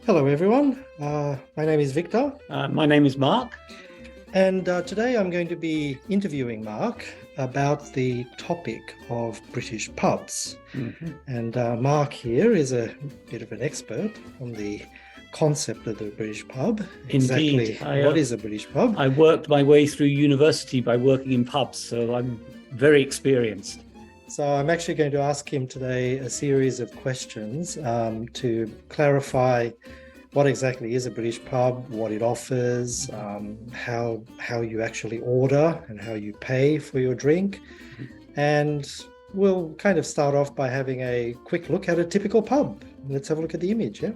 Hello, everyone. My name is Victor. My name is Mark. And today I'm going to be interviewing Mark about the topic of British pubs. Mm-hmm. And Mark here is a bit of an expert on the concept of the British pub. Indeed. Exactly what is a British pub? I worked my way through university by working in pubs, so I'm very experienced. So I'm actually going to ask him today a series of questions to clarify what exactly is a British pub, what it offers, how you actually order and how you pay for your drink. And we'll kind of start off by having a quick look at a typical pub. Let's have a look at the image, yeah?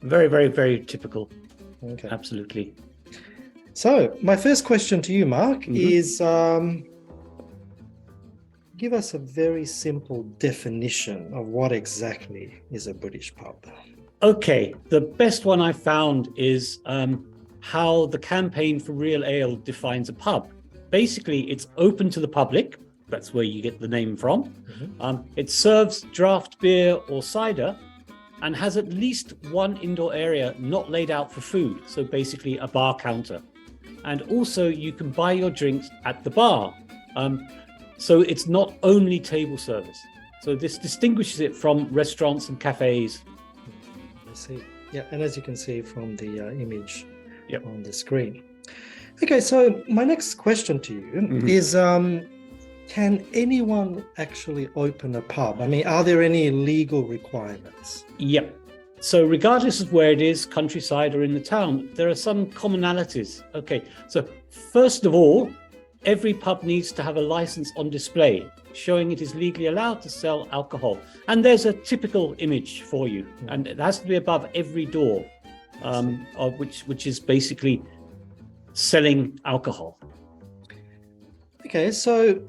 Very, very, very typical. Okay. Absolutely. So my first question to you, Mark, is give us a very simple definition of what exactly is a British pub. Okay, the best one I found is how the Campaign for Real Ale defines a pub. Basically, it's open to the public. That's where you get the name from. Mm-hmm. It serves draft beer or cider and has at least one indoor area not laid out for food. So basically a bar counter. And also you can buy your drinks at the bar. So it's not only table service. So this distinguishes it from restaurants and cafes. I see. Yeah, and as you can see from the image Yep. on the screen. Okay, so my next question to you is, can anyone actually open a pub? I mean, are there any legal requirements? Yep. So regardless of where it is, countryside or in the town, there are some commonalities. Okay, so first of all, every pub needs to have a license on display showing it is legally allowed to sell alcohol. And there's a typical image for you, and it has to be above every door, which is basically selling alcohol. Okay, so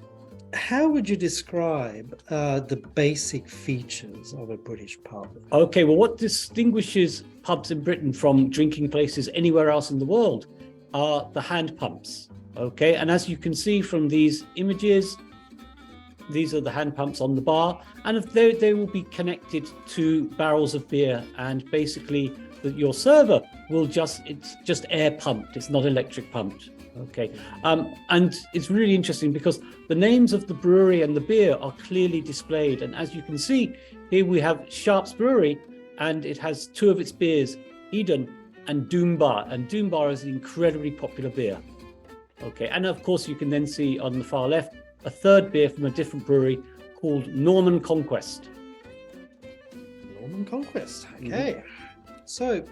how would you describe the basic features of a British pub? Okay, well, what distinguishes pubs in Britain from drinking places anywhere else in the world are the hand pumps. Okay, and as you can see from these images, these are the hand pumps on the bar, and they will be connected to barrels of beer, and basically your server will it's just air pumped, it's not electric pumped. Okay, and it's really interesting because the names of the brewery and the beer are clearly displayed, and as you can see here we have Sharp's Brewery, and it has two of its beers, Eden and Doombar, and Doombar is an incredibly popular beer. Okay, and of course you can then see on the far left a third beer from a different brewery called Norman Conquest. Norman Conquest, okay. So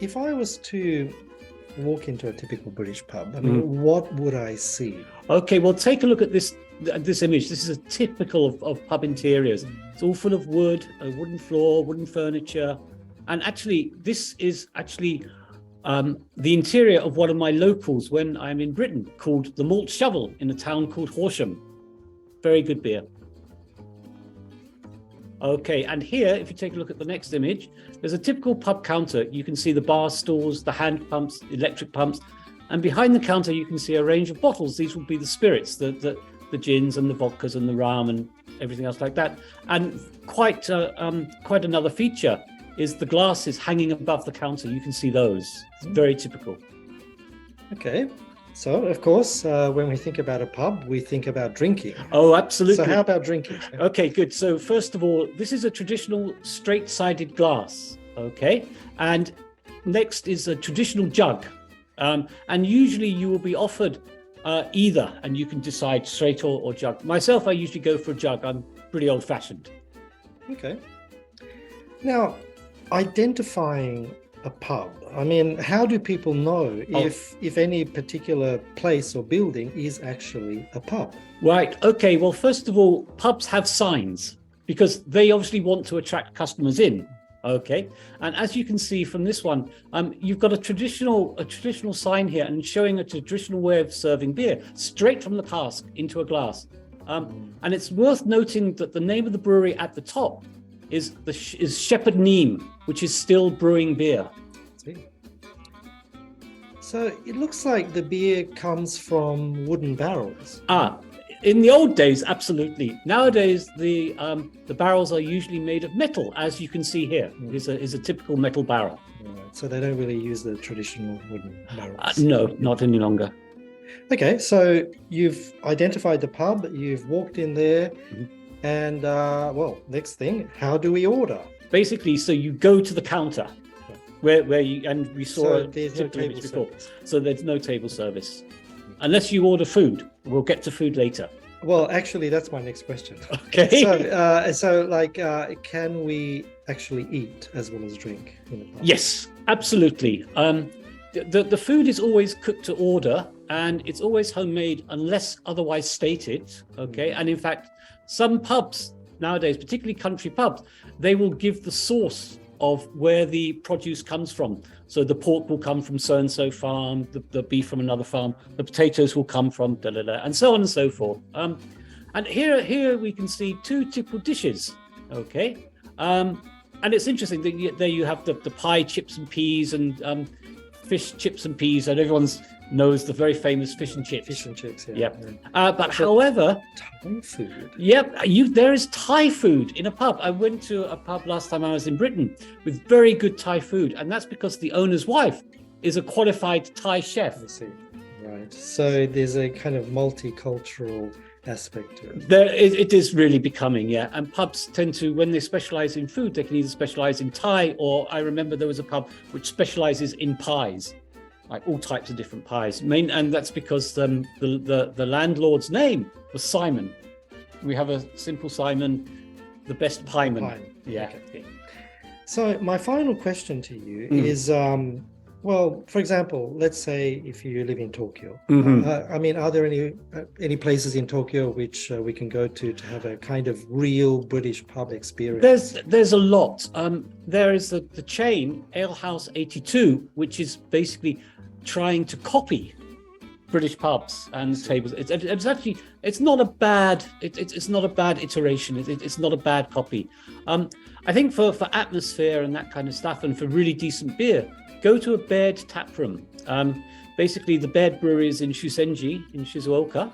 if I was to walk into a typical British pub, I mean, what would I see? Okay, well, take a look at this image. This is a typical of pub interiors. It's all full of wood, a wooden floor, wooden furniture. And actually, this is actually the interior of one of my locals when I'm in Britain, called the Malt Shovel in a town called Horsham. Very good beer. Okay, and here, if you take a look at the next image, there's a typical pub counter. You can see the bar stools, the hand pumps, electric pumps, and behind the counter you can see a range of bottles. These will be the spirits, the gins and the vodkas and the rum and everything else like that. And quite another feature is the glasses hanging above the counter. You can see those. It's very typical. Okay. So, of course, when we think about a pub, we think about drinking. Oh, absolutely. So how about drinking? Okay, good. So first of all, this is a traditional straight-sided glass, okay? And next is a traditional jug. And usually you will be offered either, and you can decide straight or jug. Myself, I usually go for a jug. I'm pretty old-fashioned. Okay. Now, identifying a pub, I mean, how do people know if any particular place or building is actually a pub? Right. Okay. Well, first of all, pubs have signs because they obviously want to attract customers in. Okay. And as you can see from this one, you've got a traditional sign here and showing a traditional way of serving beer straight from the cask into a glass. And it's worth noting that the name of the brewery at the top is Shepherd Neame, which is still brewing beer. So it looks like the beer comes from wooden barrels. In the old days, absolutely. Nowadays, the barrels are usually made of metal, as you can see here. Is a typical metal barrel. Right. So they don't really use the traditional wooden barrels. No, not any longer. Okay, so you've identified the pub, you've walked in there, and well, next thing, how do we order? Basically, so you go to the counter, where you, and we saw So a there's no typical image table before. service. So there's no table service, unless you order food. We'll get to food later. Well, actually, that's my next question. Okay. Can we actually eat as well as drink in the pub? Yes, absolutely. The food is always cooked to order, and it's always homemade unless otherwise stated. Okay, and in fact, some pubs nowadays, particularly country pubs, they will give the source of where the produce comes from. So the pork will come from so-and-so farm, the beef from another farm, the potatoes will come from da-da-da, and so on and so forth. And here we can see two typical dishes. Okay, and it's interesting that there you have the pie, chips and peas, and fish, chips and peas, and everyone knows the very famous fish and chips. Fish and chips, yeah. But however, Thai food. Yep, there is Thai food in a pub. I went to a pub last time I was in Britain with very good Thai food, and that's because the owner's wife is a qualified Thai chef. I see. Right. So there's a kind of multicultural aspect to it. It is really becoming, yeah. And pubs tend to, when they specialize in food, they can either specialize in Thai, or I remember there was a pub which specializes in pies, like all types of different pies. And that's because the landlord's name was Simon. We have a simple Simon, the best pieman. Pie. Yeah. Okay. So my final question to you is, well, for example, let's say if you live in Tokyo, I mean, are there any places in Tokyo which we can go to have a kind of real British pub experience? There's a lot. There is the chain Ale House 82, which is basically trying to copy British pubs and tables. It's actually not a bad iteration. It's not a bad copy. I think for atmosphere and that kind of stuff, and for really decent beer, go to a Baird tap room. Basically, the Baird Brewery is in Shusenji in Shizuoka,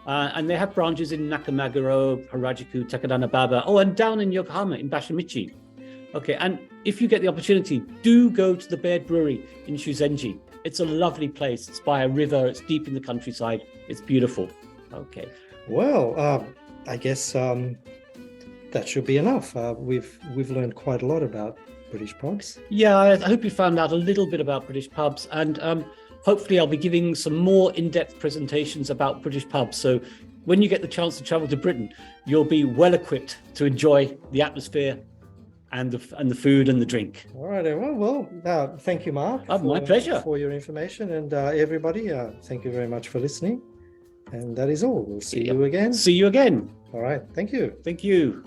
and they have branches in Nakamaguro, Harajuku, Takadanababa, and down in Yokohama in Bashimichi. Okay, and if you get the opportunity, do go to the Baird Brewery in Shusenji. It's a lovely place. It's by a river. It's deep in the countryside. It's beautiful. Okay. Well, I guess that should be enough. We've learned quite a lot about British pubs. Yeah, I hope you found out a little bit about British pubs, and hopefully I'll be giving some more in-depth presentations about British pubs. So when you get the chance to travel to Britain, you'll be well equipped to enjoy the atmosphere and the food and the drink. All right. Well, thank you, Mark. My pleasure. For your information, and everybody, thank you very much for listening. And that is all. We'll see you again. See you again. All right. Thank you. Thank you.